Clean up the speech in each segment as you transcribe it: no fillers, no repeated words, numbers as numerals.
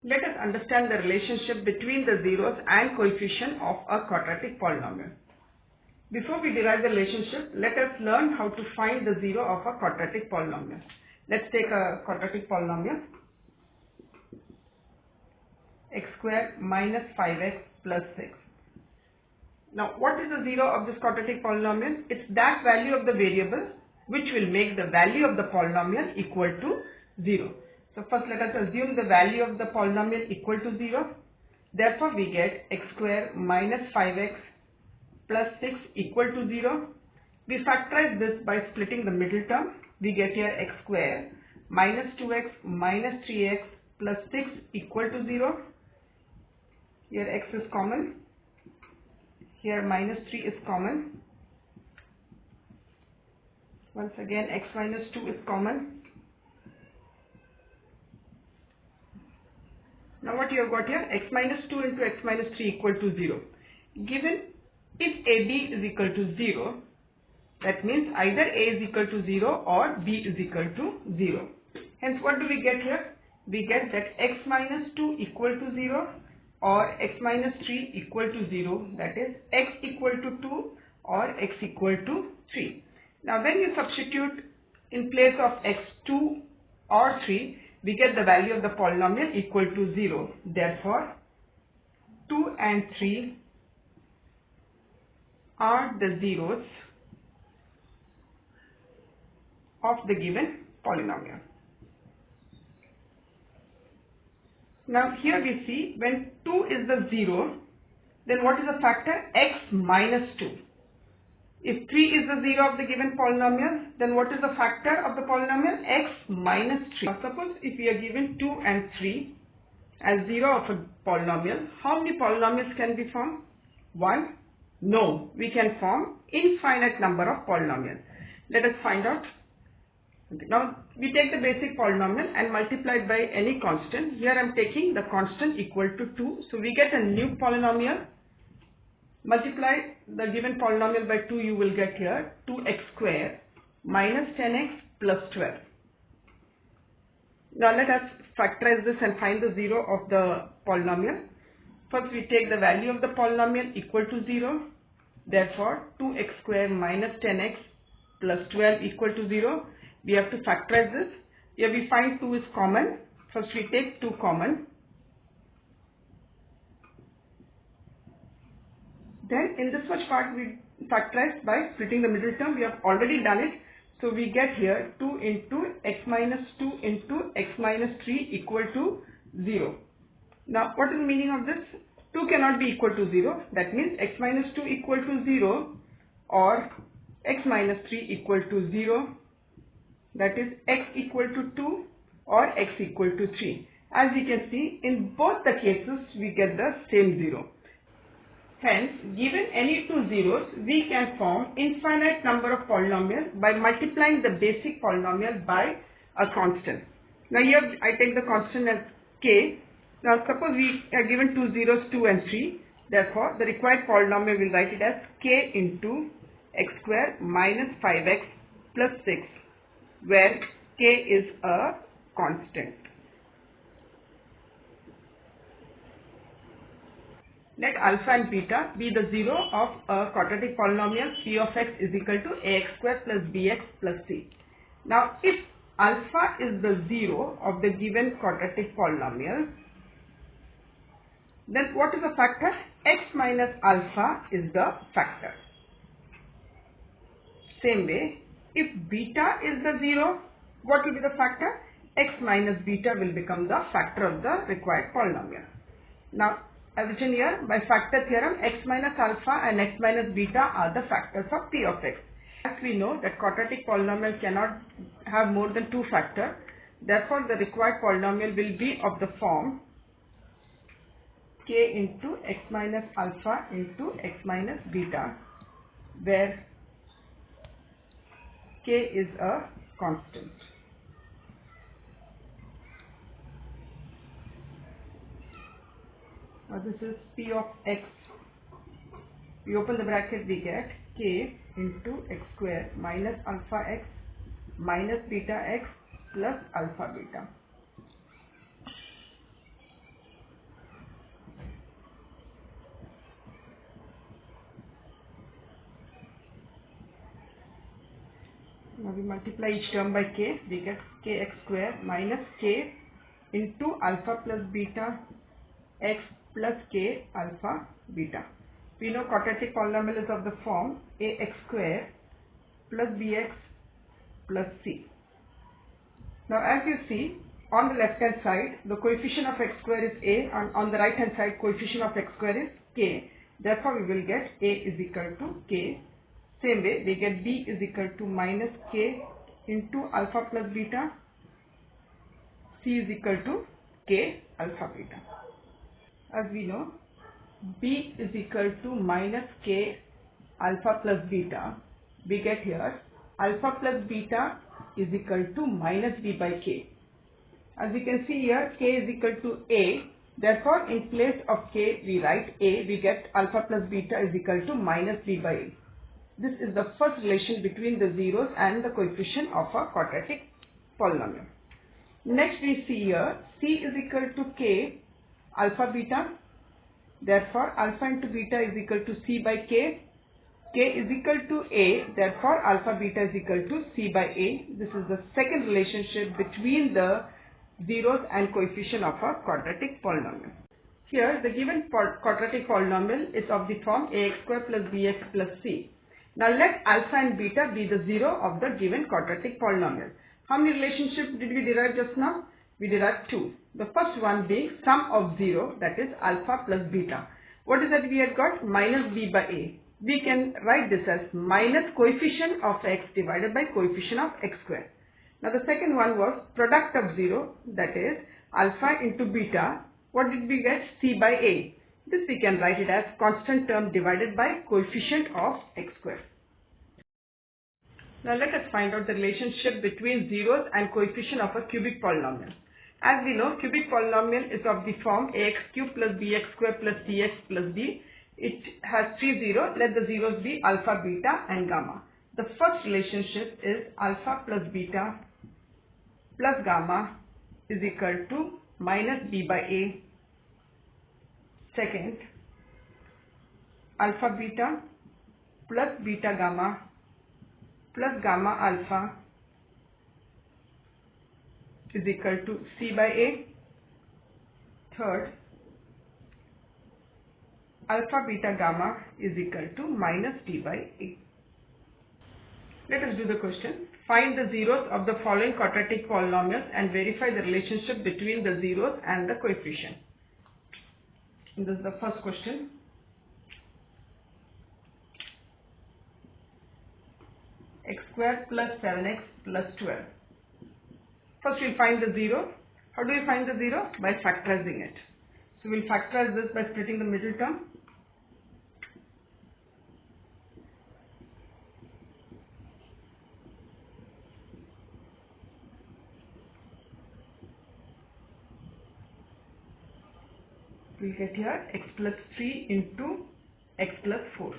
Let us understand the relationship between the zeros and coefficient of a quadratic polynomial. Before we derive the relationship, let us learn how to find the zero of a quadratic polynomial. Let's take a quadratic polynomial. X squared minus 5x plus 6. Now, what is the zero of this quadratic polynomial? It's that value of the variable which will make the value of the polynomial equal to 0. So first let us assume the value of the polynomial equal to 0. Therefore, we get x squared minus 5x plus 6 equal to 0. We factorize this by splitting the middle term. We get here x squared minus 2x minus 3x plus 6 equal to 0. Here x is common. Here minus 3 is common. Once again x minus 2 is common. Now what you have got here, x minus 2 into x minus 3 equal to 0. Given if AB is equal to 0, that means either A is equal to 0 or B is equal to 0. Hence what do we get here? We get that x minus 2 equal to 0 or x minus 3 equal to 0, that is x equal to 2 or x equal to 3. Now when you substitute in place of x2 or 3, we get the value of the polynomial equal to 0. Therefore, 2 and 3 are the zeros of the given polynomial. Now here we see when 2 is the 0, then what is the factor? X minus 2. If 3 is the 0 of the given polynomial, then what is the factor of the polynomial? X minus 3. Now suppose if we are given 2 and 3 as 0 of a polynomial, how many polynomials can be formed? 1? No, we can form infinite number of polynomials. Let us find out. Now we take the basic polynomial and multiply it by any constant. Here I am taking the constant equal to 2. So we get a new polynomial. Multiply the given polynomial by 2, you will get here 2x squared minus 10x plus 12. Now let us factorize this and find the zero of the polynomial. First we take the value of the polynomial equal to 0. Therefore 2x squared minus 10x plus 12 equal to 0. We have to factorize this. Here we find 2 is common. First we take 2 common. Then in this much part we factorize by splitting the middle term. We have already done it. So we get here 2 into x minus 2 into x minus 3 equal to 0. Now what is the meaning of this? 2 cannot be equal to 0. That means x minus 2 equal to 0 or x minus 3 equal to 0. That is x equal to 2 or x equal to 3. As you can see, in both the cases we get the same 0. Hence, given any two zeros, we can form infinite number of polynomials by multiplying the basic polynomial by a constant. Now here I take the constant as k. Now suppose we are given two zeros 2 and 3. Therefore, the required polynomial will write it as k into x squared minus 5x plus 6, where k is a constant. Let alpha and beta be the zero of a quadratic polynomial p of x is equal to ax squared plus bx plus c. Now if alpha is the zero of the given quadratic polynomial, then what is the factor? X minus alpha is the factor. Same way, if beta is the zero, what will be the factor? X minus beta will become the factor of the required polynomial. Now as written here, by factor theorem, x minus alpha and x minus beta are the factors of p of x. As we know that quadratic polynomial cannot have more than 2 factors, therefore the required polynomial will be of the form k into x minus alpha into x minus beta, where k is a constant. Now this is p of x. We open the bracket, we get k into x squared minus alpha x minus beta x plus alpha beta. Now we multiply each term by k, we get kx square minus k into alpha plus beta x plus k alpha beta. We know quadratic polynomial is of the form ax square plus bx plus c. Now as you see, on the left hand side the coefficient of x square is a, and on the right hand side coefficient of x square is k. Therefore we will get a is equal to k. Same way we get b is equal to minus k into alpha plus beta, c is equal to k alpha beta. As we know, b is equal to minus k alpha plus beta. We get here alpha plus beta is equal to minus b by k. As we can see here, k is equal to a. Therefore, in place of k, we write a. We get alpha plus beta is equal to minus b by a. This is the first relation between the zeros and the coefficient of a quadratic polynomial. Next we see here c is equal to k alpha beta. Therefore, alpha into beta is equal to c by k. K is equal to a. Therefore, alpha beta is equal to c by a. This is the second relationship between the zeros and coefficient of a quadratic polynomial. Here, the given quadratic polynomial is of the form ax square plus bx plus c. Now let alpha and beta be the zero of the given quadratic polynomial. How many relationships did we derive just now? We derived two. The first one being sum of 0, that is alpha plus beta. What is that we have got? Minus b by a. We can write this as minus coefficient of x divided by coefficient of x square. Now the second one was product of 0, that is alpha into beta. What did we get? C by a. This we can write it as constant term divided by coefficient of x square. Now let us find out the relationship between zeros and coefficient of a cubic polynomial. As we know, cubic polynomial is of the form ax cube plus bx square plus cx plus d. It has three zeros. Let the zeros be alpha, beta and gamma. The first relationship is alpha plus beta plus gamma is equal to minus b by a. Second, alpha beta plus beta gamma plus gamma alpha is equal to c by a. Third, alpha beta gamma is equal to minus d by a. Let us do the question. Find the zeros of the following quadratic polynomials and verify the relationship between the zeros and the coefficient. And this is the first question. X square plus 7x plus 12. First we'll find the zero. How do we find the zero? By factorizing it. So we'll factorize this by splitting the middle term. We'll get here x plus 3 into x plus 4.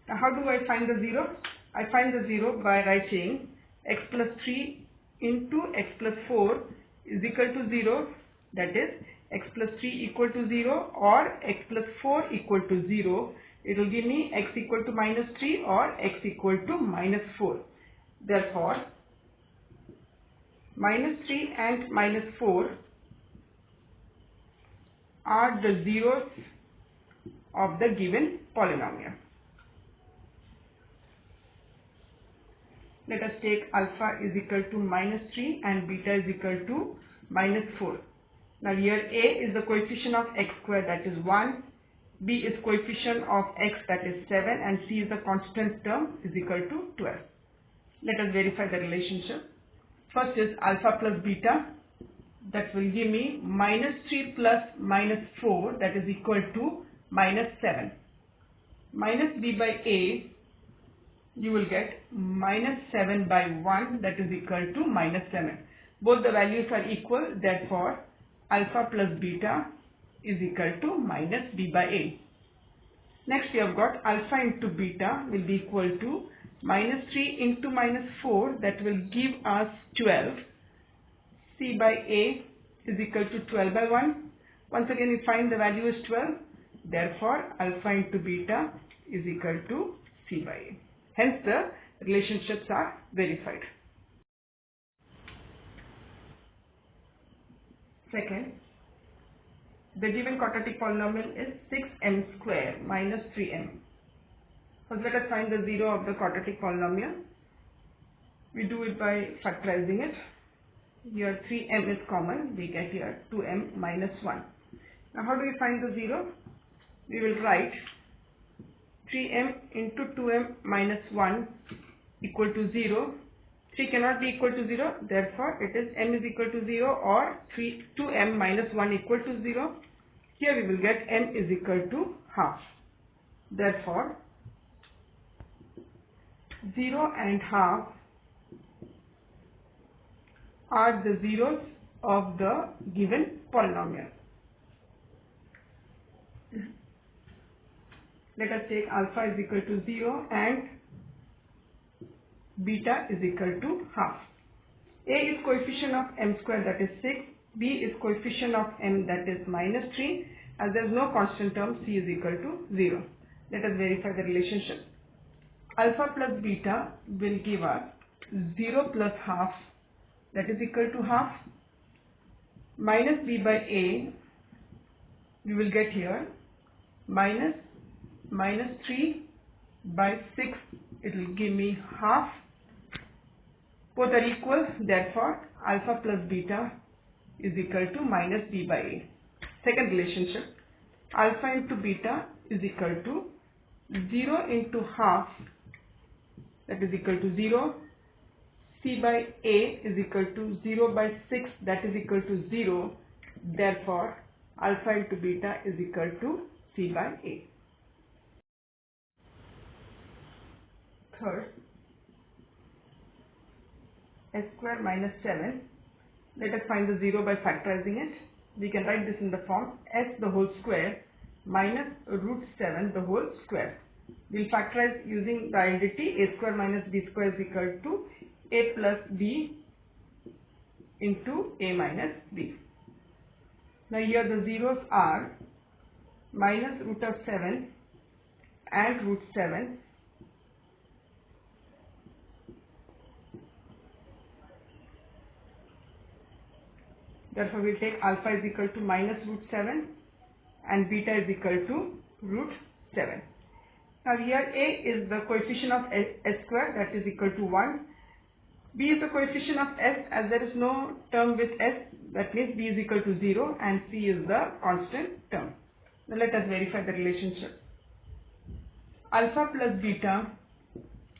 Now how do I find the zero? I find the zero by writing x plus 3 into x plus 4 is equal to 0. That is x plus 3 equal to 0 or x plus 4 equal to 0. It will give me x equal to minus 3 or x equal to minus 4. Therefore, minus 3 and minus 4 are the zeros of the given polynomial. Let us take alpha is equal to minus 3 and beta is equal to minus 4. Now here a is the coefficient of x square, that is 1, b is coefficient of x, that is 7, and c is the constant term is equal to 12. Let us verify the relationship. First is alpha plus beta, that will give me minus 3 plus minus 4, that is equal to minus 7. Minus b by a, you will get minus 7 by 1, that is equal to minus 7. Both the values are equal, therefore alpha plus beta is equal to minus b by a. Next we have got alpha into beta will be equal to minus 3 into minus 4, that will give us 12. C by a is equal to 12 by 1. Once again we find the value is 12. Therefore, alpha into beta is equal to c by a. Hence the relationships are verified. Second, the given quadratic polynomial is 6m square minus 3m. First let us find the 0 of the quadratic polynomial. We do it by factorizing it. Here 3m is common, we get here 2m minus 1. Now how do we find the 0? We will write 3m into 2m minus 1 equal to 0. 3 cannot be equal to 0, therefore it is m is equal to 0 or 2m minus 1 equal to 0. Here we will get m is equal to half. Therefore 0 and half are the zeros of the given polynomial. Let us take alpha is equal to 0 and beta is equal to half. A is coefficient of m square, that is 6. B is coefficient of m, that is minus 3. As there is no constant term, c is equal to 0. Let us verify the relationship. Alpha plus beta will give us 0 plus half, that is equal to half. Minus b by a, we will get here minus 3 by 6, it will give me half. Both are equal, therefore alpha plus beta is equal to minus b by a. Second relationship, alpha into beta is equal to 0 into half, that is equal to 0. C by a is equal to 0 by 6, that is equal to 0. Therefore alpha into beta is equal to c by a. Third, s square minus 7. Let us find the 0 by factorizing it. We can write this in the form s the whole square minus root 7 the whole square. We will factorize using the identity a square minus b square is equal to a plus b into a minus b. Now here the zeros are minus root of 7 and root 7. Therefore we will take alpha is equal to minus root 7 and beta is equal to root 7. Now here a is the coefficient of s square, that is equal to 1. B is the coefficient of s, as there is no term with s, that means b is equal to 0 and c is the constant term. Now let us verify the relationship. Alpha plus beta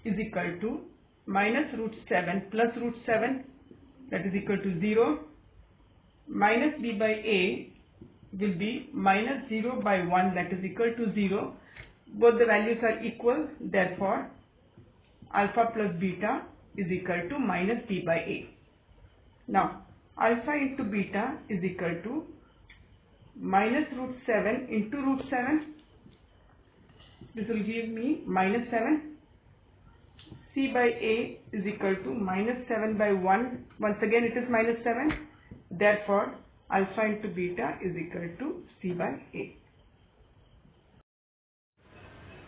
is equal to minus root 7 plus root 7, that is equal to 0. Minus b by a will be minus 0 by 1, that is equal to 0. Both the values are equal, therefore alpha plus beta is equal to minus b by a. Now alpha into beta is equal to minus root 7 into root 7. This will give me minus 7. C by a is equal to minus 7 by 1. Once again it is minus 7. Therefore alpha into beta is equal to c by a.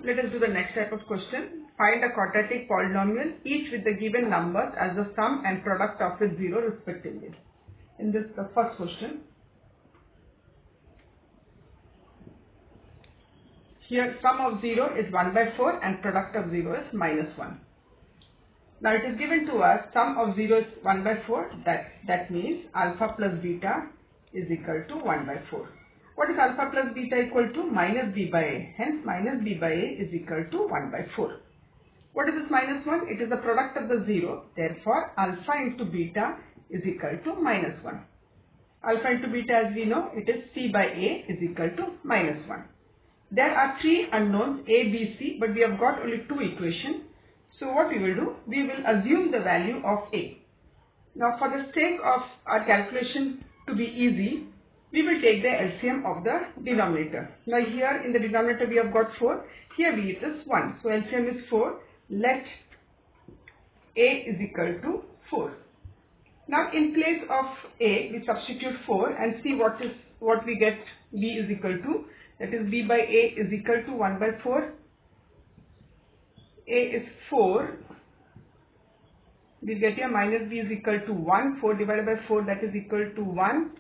Let us do the next type of question. Find a quadratic polynomial, each with the given numbers as the sum and product of its 0 respectively. In this, the first question. Here sum of 0 is 1 by 4 and product of 0 is minus 1. Now it is given to us sum of 0 is 1 by 4, that means alpha plus beta is equal to 1 by 4. What is alpha plus beta equal to? Minus b by a. Hence minus b by a is equal to 1 by 4. What is this minus 1? It is the product of the 0. Therefore alpha into beta is equal to minus 1. Alpha into beta, as we know, it is c by a is equal to minus 1. There are three unknowns a, b, c, but we have got only two equations. So what we will do? We will assume the value of a. Now for the sake of our calculation to be easy, we will take the LCM of the denominator. Now here in the denominator we have got 4, here it is 1. So LCM is 4. Let a is equal to 4. Now in place of a we substitute 4 and see what we get b is equal to. That is b by a is equal to 1 by 4. A is 4 we get here minus b is equal to 1, 4 divided by 4, that is equal to 1,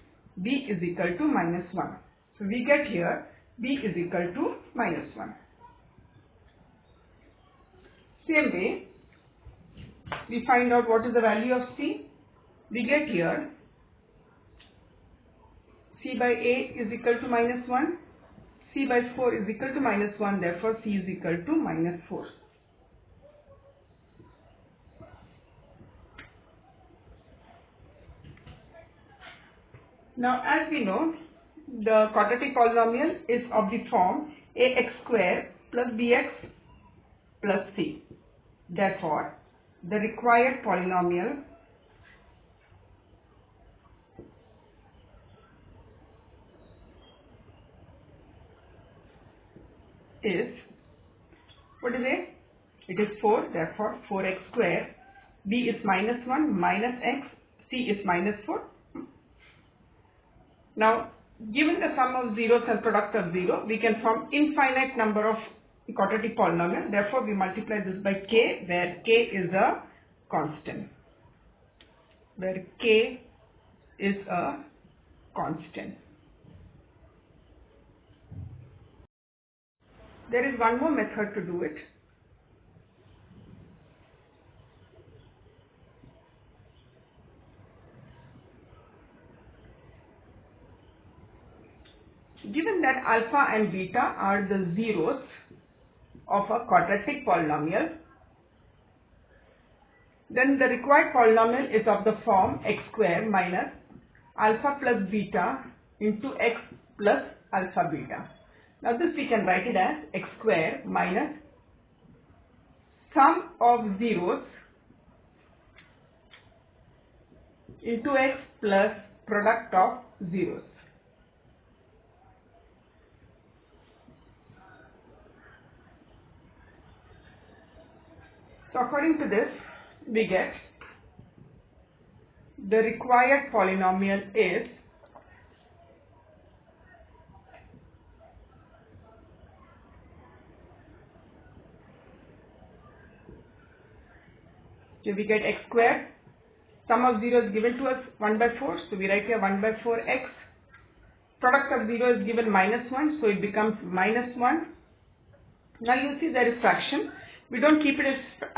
b is equal to minus 1. So we get here b is equal to minus 1. Same way, we find out what is the value of c. We get here c by a is equal to minus 1, c by 4 is equal to minus 1, therefore c is equal to minus 4. Now as we know, the quadratic polynomial is of the form ax square plus bx plus c. Therefore, the required polynomial is, what is it? It is 4, therefore 4x square, b is minus 1 minus x, c is minus 4. Now, given the sum of zeros and product of 0, we can form infinite number of quadratic polynomial. Therefore, we multiply this by k, where k is a constant. Where k is a constant. There is one more method to do it. Given that alpha and beta are the zeros of a quadratic polynomial, then the required polynomial is of the form x square minus alpha plus beta into x plus alpha beta. Now this we can write it as x square minus sum of zeros into x plus product of zeros. So according to this, we get the required polynomial is we get x square, sum of 0 is given to us 1 by 4, so we write here 1 by 4x, product of 0 is given minus 1, so it becomes minus 1. Now you see there is fraction. We don't keep it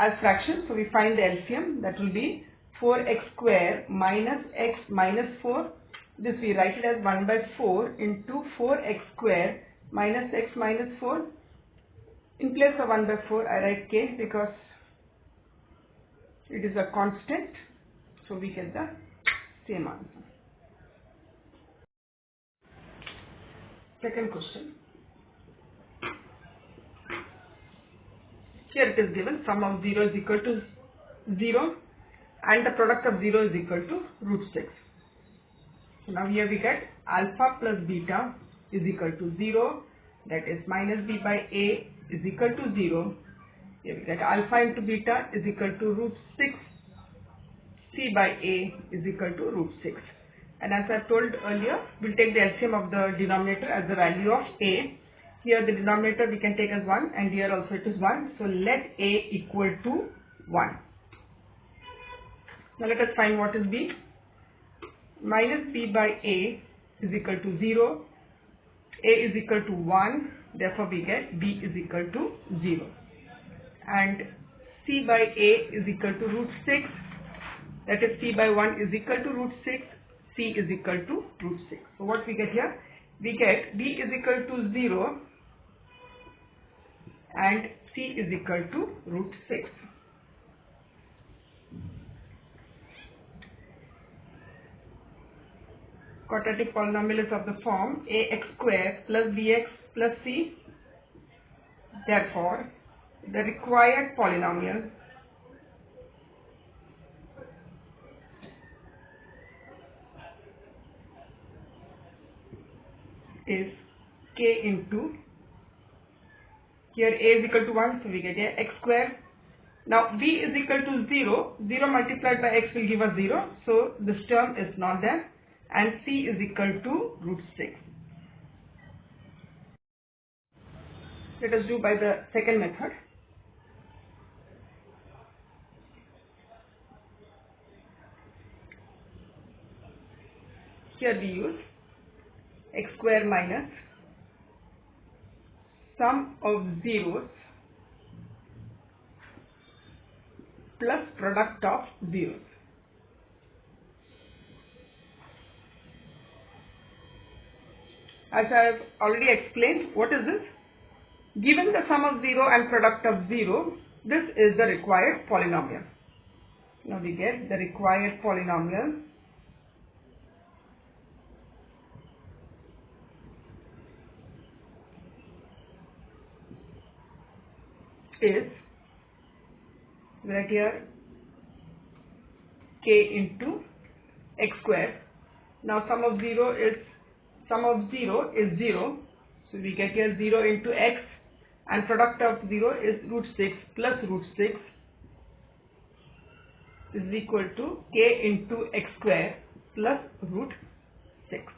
as fraction, so we find the LCM, that will be 4x square minus x minus 4. This we write it as 1 by 4 into 4x square minus x minus 4. In place of 1 by 4, I write k because it is a constant, so we get the same answer. Second question. Here it is given sum of 0 is equal to 0 and the product of 0 is equal to root 6. So now here we get alpha plus beta is equal to 0, that is minus b by a is equal to 0. Here we get alpha into beta is equal to root 6, c by a is equal to root 6. And as I told earlier, we'll take the LCM of the denominator as the value of a. Here the denominator we can take as 1 and here also it is 1. So let a equal to 1. Now let us find what is b. Minus b by a is equal to 0. A is equal to 1. Therefore we get b is equal to 0. And c by a is equal to root 6. That is c by 1 is equal to root 6. C is equal to root 6. So what we get here? We get b is equal to 0 and c is equal to root 6. Quadratic polynomial is of the form ax square plus bx plus c. Therefore, the required polynomial is k into, here a is equal to 1, so we get a x square. Now b is equal to 0, 0 multiplied by x will give us 0, so this term is not there, and c is equal to root 6. Let us do by the second method. Here we use x square minus sum of zeros plus product of zeros. As I have already explained, what is this? Given the sum of 0 and product of 0, this is the required polynomial. Now we get the required polynomial is, right here, k into x square. Now sum of 0 is 0, so we get here 0 into x, and product of 0 is root 6 plus root 6 is equal to k into x square plus root 6.